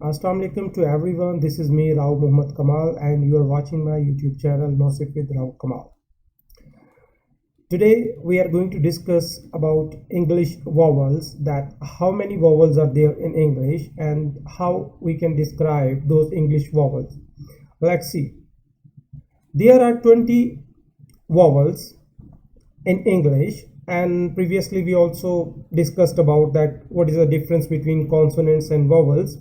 Assalamu alaikum to everyone. This is me, Rao Muhammad Kamal, and you are watching my YouTube channel, Nosif with Rao Kamal. Today we are going to discuss about English vowels, that how many vowels are there in English and how we can describe those English vowels. Let's see. There are 20 vowels in English, and previously we also discussed about that what is the difference between consonants and vowels.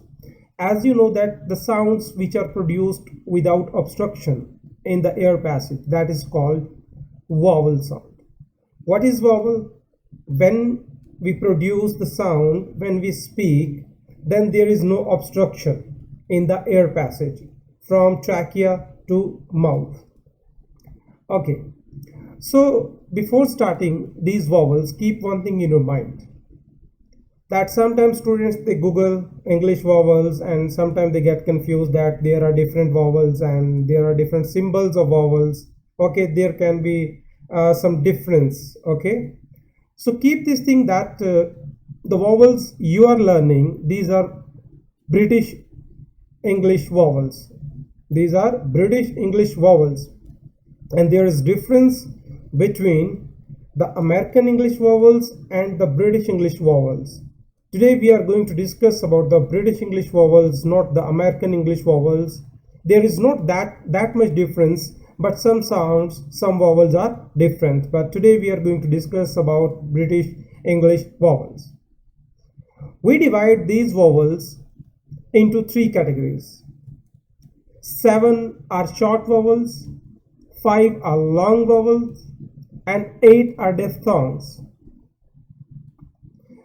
As you know that the sounds which are produced without obstruction in the air passage, that is called vowel sound. What is vowel? When we produce the sound, when we speak, then there is no obstruction in the air passage from trachea to mouth. Okay, so before starting these vowels, keep one thing in your mind, that sometimes students they Google English vowels and sometimes they get confused that there are different vowels and there are different symbols of vowels. Okay, there can be some difference. Okay, so keep this thing that the vowels you are learning, these are British English vowels. These are British English vowels, and there is difference between the American English vowels and the British English vowels. Today we are going to discuss about the British English vowels, not the American English vowels. There is not that much difference, but some sounds, some vowels are different. But today we are going to discuss about British English vowels. We divide these vowels into three categories. 7 are short vowels, 5 are long vowels, and 8 are diphthongs.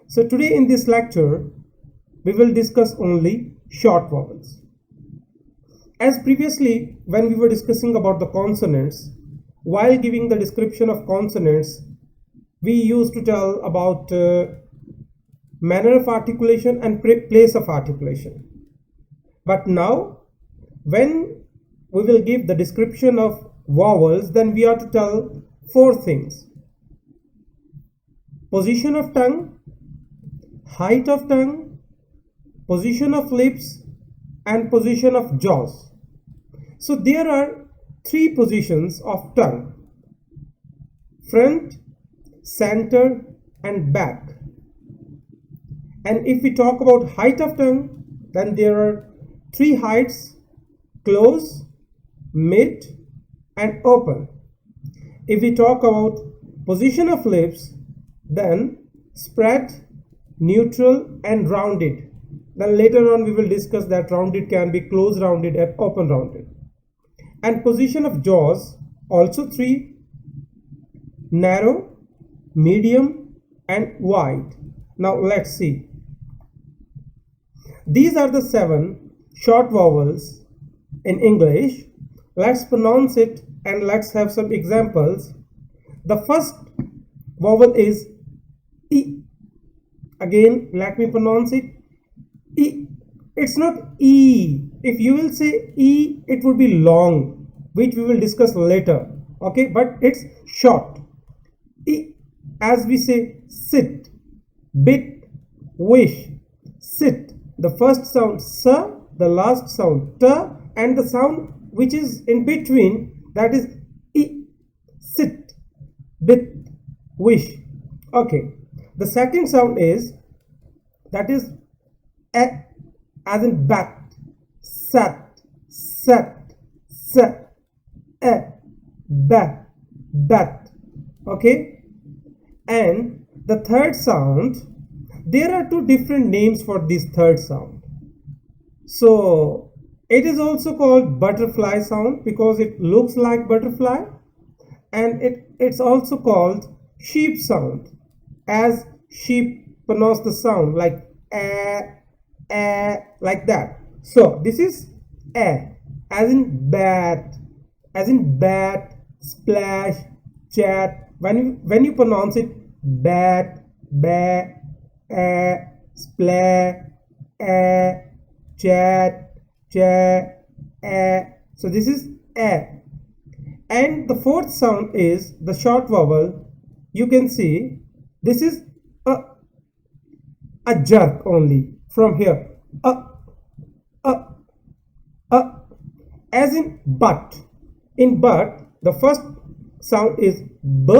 So today in this lecture, we will discuss only short vowels. As previously, when we were discussing about the consonants, while giving the description of consonants, we used to tell about manner of articulation and place of articulation. But now, when we will give the description of vowels, then we are to tell 4 things: position of tongue, height of tongue, position of lips, and position of jaws. So there are 3 positions of tongue: front, center, and back. And if we talk about height of tongue, then there are 3 heights: close, mid, and open. If we talk about position of lips, then spread, neutral, and rounded. Then later on we will discuss that rounded can be close rounded and open rounded. And position of jaws, also 3: narrow, medium, and wide. Now let's see. These are the 7 short vowels in English. Let's pronounce it and let's have some examples. The first vowel is E. Again, let me pronounce it. E. It's not E. If you will say E, it would be long, which we will discuss later. Okay, but it's short. E. As we say sit, bit, wish, sit. The first sound S, the last sound T, and the sound which is in between, that is E. Sit, bit, wish. Okay. The second sound is, that is E, as in bat, sat, set, set, E, bat, bat. Okay. And the third sound, there are 2 different names for this third sound. So it is also called butterfly sound because it looks like butterfly, and it's also called sheep sound, as sheep pronounce the sound like like that. So this is as in bat, splash, chat. When you pronounce it bat, splash, chat, so this is a. And the fourth sound is the short vowel. You can see this is a jerk only from here. as in but. In but, the first sound is b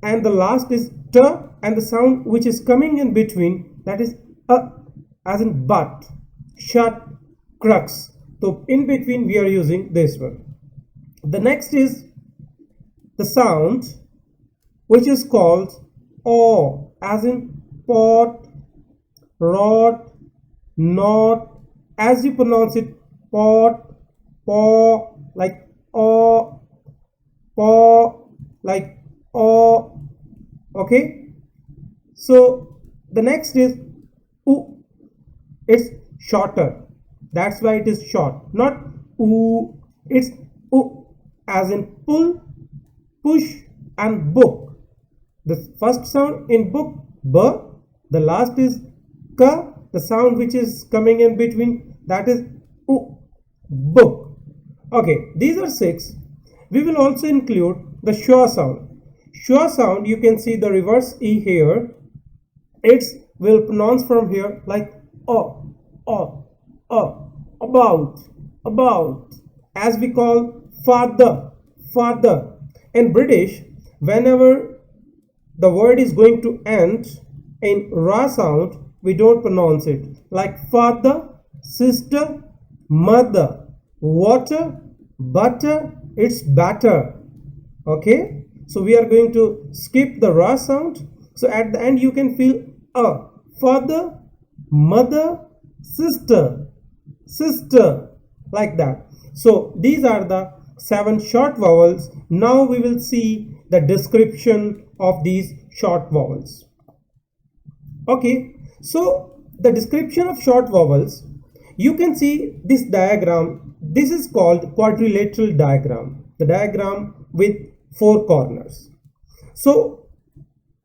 and the last is t, and the sound which is coming in between, that is a, as in but, shut, crux. So in between we are using this one. The next is the sound which is called o, as in pot, rot, not. As you pronounce it, pot, paw, like o, paw, like o. Okay, so the next is u. It's shorter, that's why it is short, not u. It's u, as in pull, push, and book. The first sound in book, b, the last is k, the sound which is coming in between, that is u, book. Okay, these are 6. We will also include the schwa sound. Schwa sound, you can see the reverse e here. It's will pronounce from here like o, about, about, as we call father, father. In British, whenever the word is going to end in ra sound, we don't pronounce it, like father, sister, mother, water, butter. It's batter. Okay, so we are going to skip the ra sound. So at the end you can feel a, father, mother, sister, sister, like that. So these are the 7 short vowels. Now we will see the description of these short vowels. Okay, so the description of short vowels, you can see this diagram. This is called quadrilateral diagram, the diagram with 4 corners. So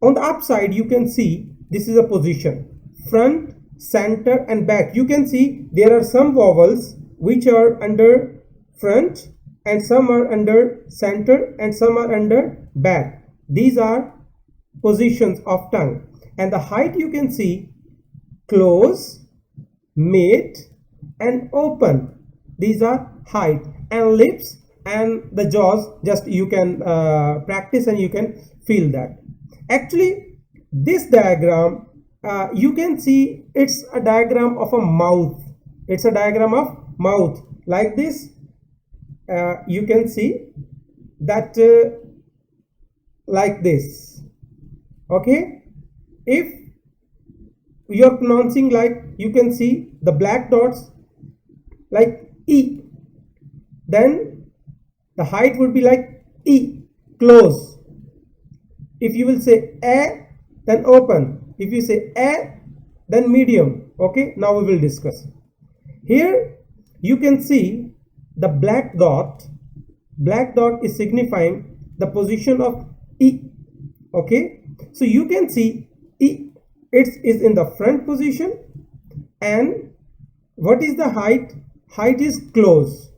on the upside you can see this is a position, front, center, and back. You can see there are some vowels which are under front, and some are under center, and some are under back. These are positions of tongue. And the height you can see close, mid, and open. These are height. And lips and the jaws, just you can practice and you can feel that. Actually, this diagram, you can see it's a diagram of a mouth. It's a diagram of mouth like this. You can see that like this. Okay, if you are pronouncing like, you can see the black dots like e, then the height would be like e, close. If you will say a, then open. If you say a, then medium. Okay, now we will discuss. Here you can see the black dot. Black dot is signifying the position of e. Okay, so you can see e, it is in the front position. And what is the height? Height is close.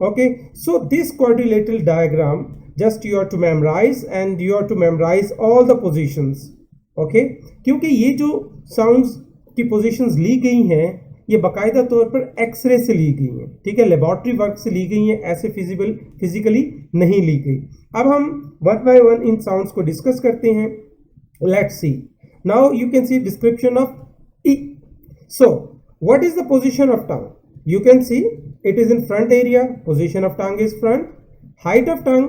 Okay, so this quadrilateral diagram just you are to memorize, and you are to memorize all the positions. Okay, क्योंकि ये जो sounds की positions ली गई हैं, ये बाकायदा तौर पर एक्सरे से ली गई हैं, ठीक है, लेबोरेटरी वर्क से ली गई हैं, ऐसे फिजिकली नहीं ली गई. अब हम one by one in sounds को डिस्कस करते हैं. Let's see. Now you can see description of E. So what is the position of tongue? You can see it is in front area. Position of tongue is front. Height of tongue,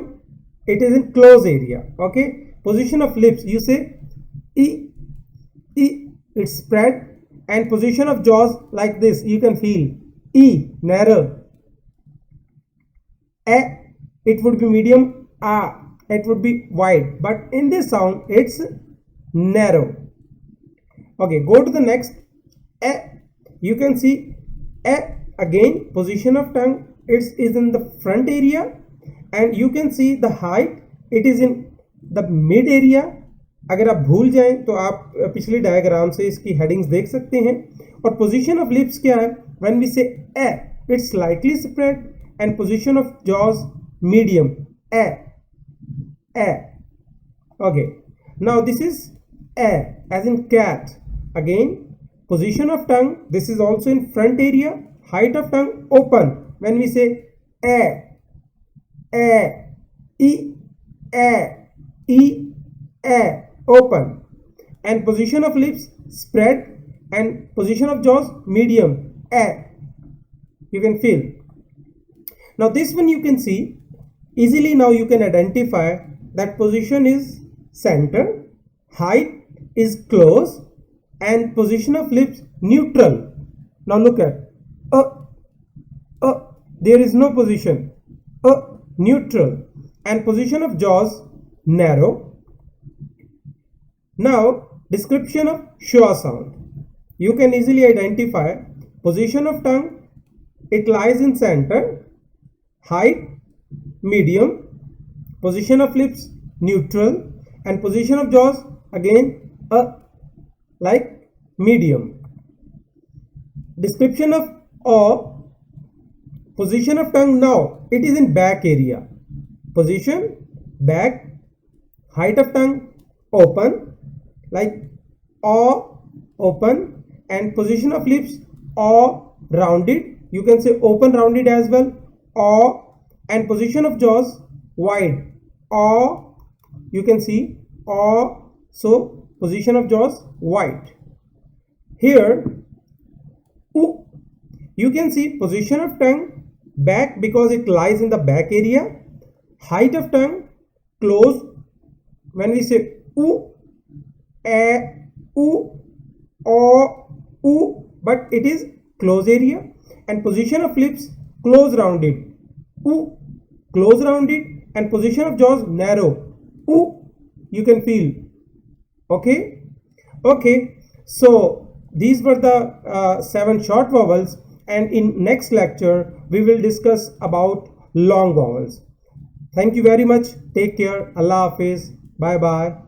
it is in close area. Okay, position of lips, you say e, it's spread. And position of jaws like this, you can feel e, narrow. A, it would be medium. A, it would be wide. But in this sound it's narrow. Okay, go to the next. A, you can see a. Again, position of tongue, it is in the front area, and you can see the height, it is in the mid area. अगर आप भूल जाएं तो आप पिछले diagram से इसकी headings देख सकते हैं. और पोजीशन ऑफ लिप्स क्या है? When we say a, it's slightly spread, and position of jaws medium. A, a. Okay, now this is a as in cat. Again, position of tongue, this is also in front area. Height of tongue, open. When we say A, A, E, A, E, A, open. And position of lips spread and position of jaws medium, A. You can feel. Now this one you can see easily. Now you can identify that position is center, height is close, and position of lips neutral. Now look at there is no position, neutral, and position of jaws narrow. Now description of schwa sound. You can easily identify position of tongue, it lies in center, height medium, position of lips neutral, and position of jaws again like medium. Description of position of tongue, now it is in back area, position back, height of tongue open like open, and position of lips rounded, you can say open rounded as well, and position of jaws wide, you can see so position of jaws wide. Here you can see position of tongue back because it lies in the back area, height of tongue close when we say but it is close area, and position of lips close rounded, close rounded, and position of jaws narrow, you can feel. Okay, so these were the 7 short vowels, and in next lecture we will discuss about long vowels. Thank you very much. Take care. Allah Hafiz. Bye bye.